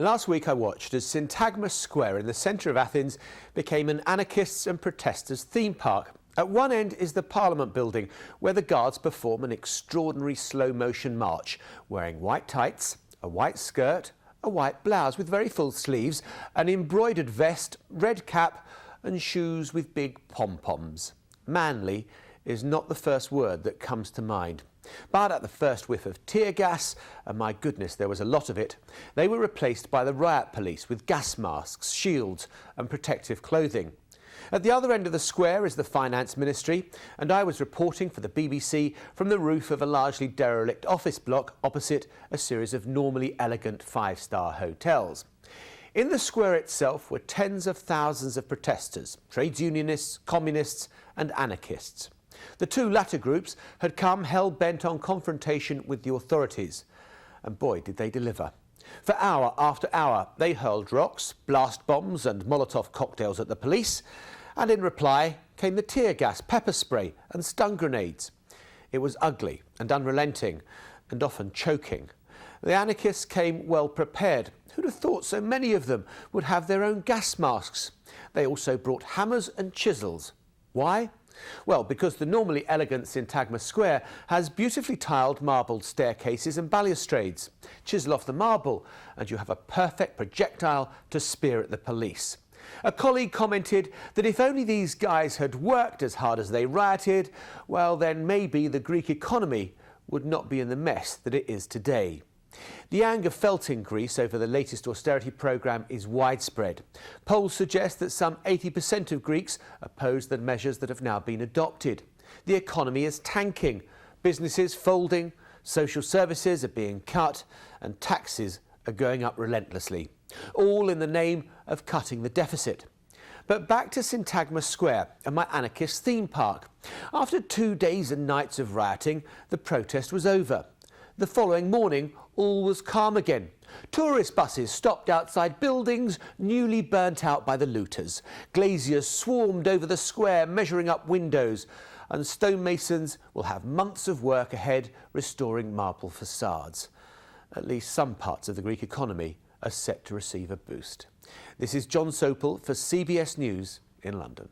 Last week I watched as Syntagma Square in the centre of Athens became an anarchists and protesters theme park. At one end is the Parliament building, where the guards perform an extraordinary slow-motion march, wearing white tights, a white skirt, a white blouse with very full sleeves, an embroidered vest, red cap and shoes with big pom-poms. Manly is not the first word that comes to mind. But at the first whiff of tear gas, and my goodness there was a lot of it, they were replaced by the riot police with gas masks, shields and protective clothing. At the other end of the square is the Finance Ministry, and I was reporting for the BBC from the roof of a largely derelict office block opposite a series of normally elegant five-star hotels. In the square itself were tens of thousands of protesters, trades unionists, communists and anarchists. The two latter groups had come hell-bent on confrontation with the authorities. And boy, did they deliver. For hour after hour, they hurled rocks, blast bombs and Molotov cocktails at the police. And in reply came the tear gas, pepper spray and stun grenades. It was ugly and unrelenting and often choking. The anarchists came well prepared. Who'd have thought so many of them would have their own gas masks? They also brought hammers and chisels. Why? Well, because the normally elegant Syntagma Square has beautifully tiled marbled staircases and balustrades. Chisel off the marble and you have a perfect projectile to spear at the police. A colleague commented that if only these guys had worked as hard as they rioted, well then maybe the Greek economy would not be in the mess that it is today. The anger felt in Greece over the latest austerity programme is widespread. Polls suggest that some 80% of Greeks oppose the measures that have now been adopted. The economy is tanking, businesses folding, social services are being cut and taxes are going up relentlessly, all in the name of cutting the deficit. But back to Syntagma Square and my anarchist theme park. After 2 days and nights of rioting, the protest was over. The following morning, all was calm again. Tourist buses stopped outside buildings newly burnt out by the looters. Glaziers swarmed over the square, measuring up windows, and stonemasons will have months of work ahead restoring marble facades. At least some parts of the Greek economy are set to receive a boost. This is Jon Sopel for CBS News in London.